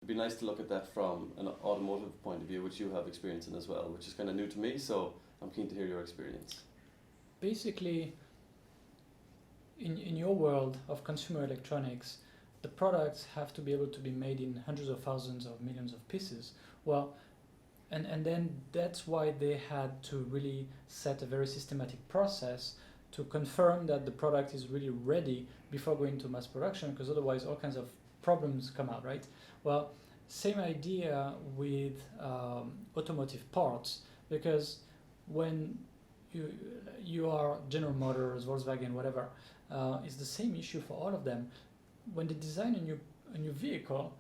It'd be nice to look at that from an automotive point of view, which you have experience in as well, which is kind of new to me. So I'm keen to hear your experience. Basically, in your world of consumer electronics, the products have to be able to be made in hundreds of thousands of millions of pieces. Well, and then that's why they had to really set a very systematic process to confirm that the product is really ready before going to mass production, because otherwise all kinds of problems come out, right? Well, same idea with automotive parts, because when you are General Motors, Volkswagen, whatever, it's the same issue for all of them. When they design a new vehicle,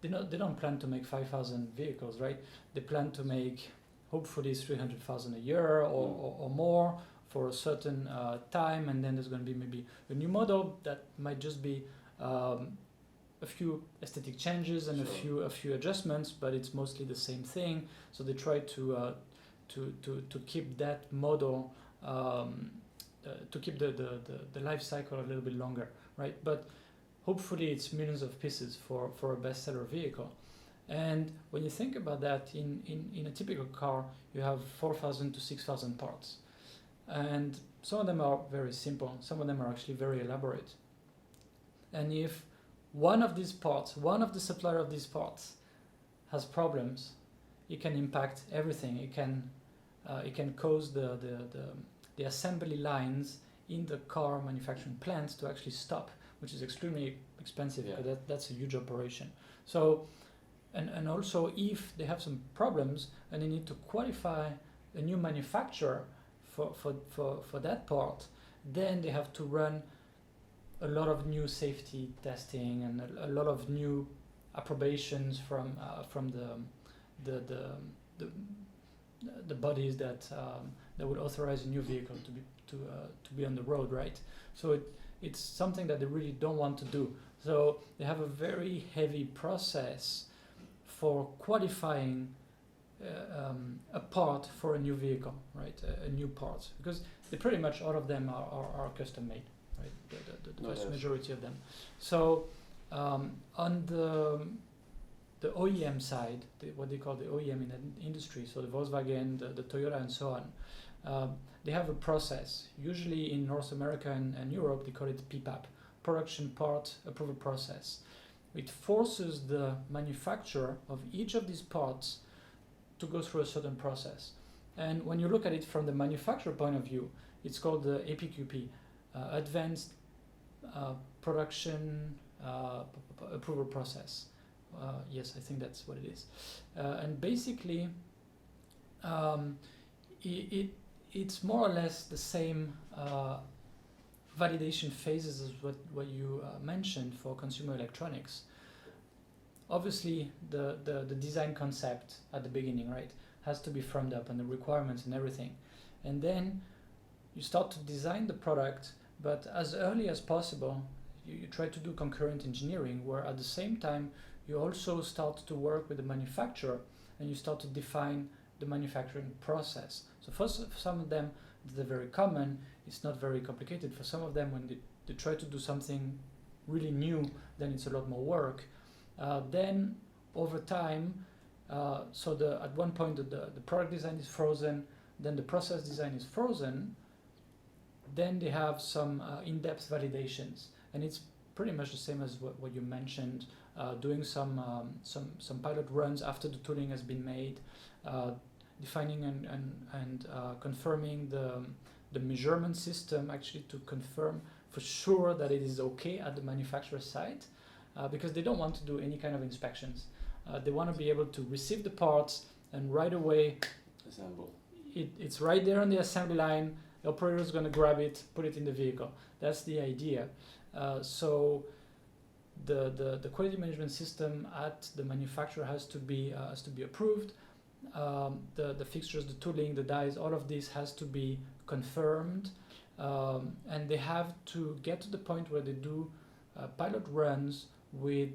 they don't plan to make 5,000 vehicles, right? They plan to make hopefully 300,000 a year or more for a certain time, and then there's going to be maybe a new model that might just be a few aesthetic changes and a few adjustments, but it's mostly the same thing. So they try to keep that model, to keep the life cycle a little bit longer, right? But hopefully it's millions of pieces for a bestseller vehicle. And when you think about that, in a typical car, you have 4,000 to 6,000 parts. And some of them are very simple, some of them are actually very elaborate. And if one of these parts, one of the supplier of these parts has problems, it can impact everything. It can cause the assembly lines in the car manufacturing plants to actually stop, which is extremely expensive. Yeah. Because that's a huge operation. So, and also if they have some problems and they need to qualify a new manufacturer for that part, then they have to run a lot of new safety testing and a lot of new approbations from the bodies that would authorize a new vehicle to be on the road, right? So it's something that they really don't want to do. So they have a very heavy process for qualifying a part for a new vehicle, right? A new part, because they pretty much all of them are custom made, right? The vast majority of them. So on the OEM side, what they call the OEM in the industry, so the Volkswagen, the Toyota, and so on, they have a process. Usually in North America and Europe, they call it PPAP, Production Part Approval Process. It forces the manufacturer of each of these parts to go through a certain process. And when you look at it from the manufacturer point of view, it's called the APQP, Advanced Production Approval Process. Yes, I think that's what it is. And basically, it's more or less the same validation phases as what you mentioned for consumer electronics. Obviously, the design concept at the beginning, right, has to be firmed up, and the requirements and everything. And then you start to design the product, but as early as possible, you try to do concurrent engineering, where at the same time, you also start to work with the manufacturer and you start to define the manufacturing process. So for some of them, they're very common, it's not very complicated. For some of them, when they try to do something really new, then it's a lot more work. Then over time, at one point the product design is frozen, then the process design is frozen, then they have some in-depth validations, and it's pretty much the same as what you mentioned, doing some pilot runs after the tooling has been made, defining and confirming the measurement system, actually to confirm for sure that it is okay at the manufacturer site, because they don't want to do any kind of inspections. They want to be able to receive the parts and right away assemble. It's right there on the assembly line. The operator is going to grab it, put it in the vehicle. That's the idea. So the quality management system at the manufacturer has to be approved. The fixtures, the tooling, the dies, all of this has to be confirmed, and they have to get to the point where they do pilot runs with,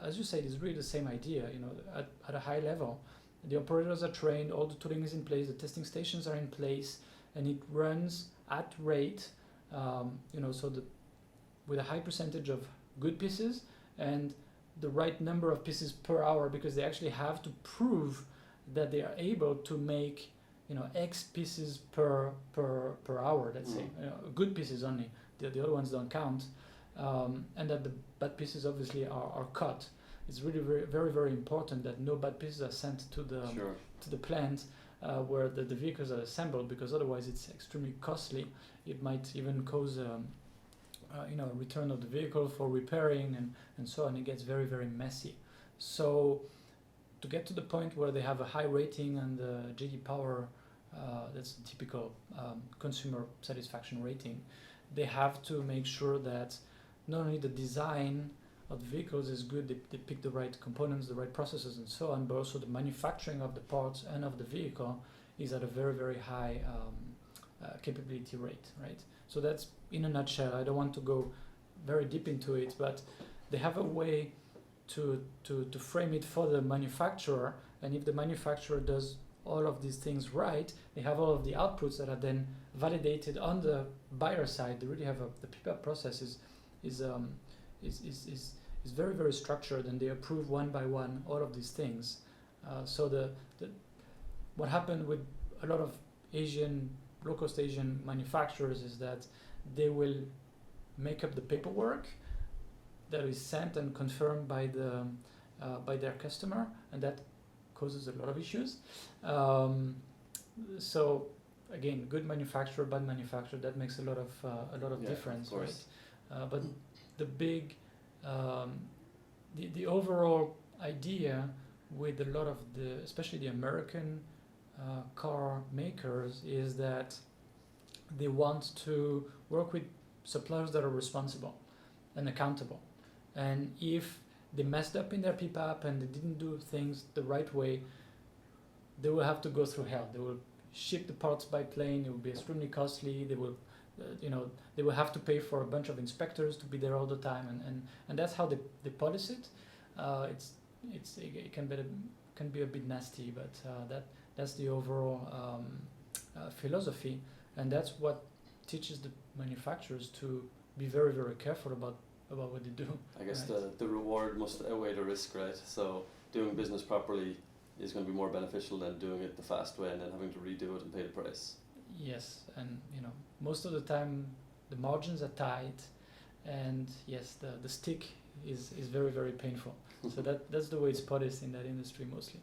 as you said, it's really the same idea. At a high level, the operators are trained, all the tooling is in place, the testing stations are in place, and it runs at rate. So with a high percentage of good pieces and the right number of pieces per hour, because they actually have to prove that they are able to make, you know, X pieces per hour, let's say, you know, good pieces only. The other ones don't count, and that the bad pieces obviously are cut. It's really very important that no bad pieces are sent to the to the plant where the vehicles are assembled, because otherwise it's extremely costly. It might even cause you know, return of the vehicle for repairing and so on. It gets very messy. So to get to the point where they have a high rating on the JD Power, that's the typical consumer satisfaction rating, they have to make sure that not only the design of the vehicles is good, they pick the right components, the right processes and so on, but also the manufacturing of the parts and of the vehicle is at a very high capability rate, right? So that's in a nutshell. I don't want to go very deep into it, but they have a way to frame it for the manufacturer, and if the manufacturer does all of these things right, they have all of the outputs that are then validated on the buyer side. They really have the PPAP process is very structured, and they approve one by one all of these things. So what happened with a lot of low-cost Asian manufacturers is that they will make up the paperwork that is sent and confirmed by their customer, and that causes a lot of issues. So again, good manufacturer, bad manufacturer, that makes a lot of difference, of right? But the big the overall idea with a lot of especially the American car makers, is that they want to work with suppliers that are responsible and accountable. And if they messed up in their PPAP and they didn't do things the right way, they will have to go through hell. They will ship the parts by plane. It will be extremely costly. They will, they will have to pay for a bunch of inspectors to be there all the time, and that's how they policy it. It can be a bit nasty, but that's the overall philosophy, and that's what teaches the manufacturers to be very careful about what they do. I guess right? the reward must outweigh the risk, right? So doing business properly is going to be more beneficial than doing it the fast way and then having to redo it and pay the price. Yes, and most of the time the margins are tight, and yes, the stick is very painful. So that's the way it's policed in that industry mostly.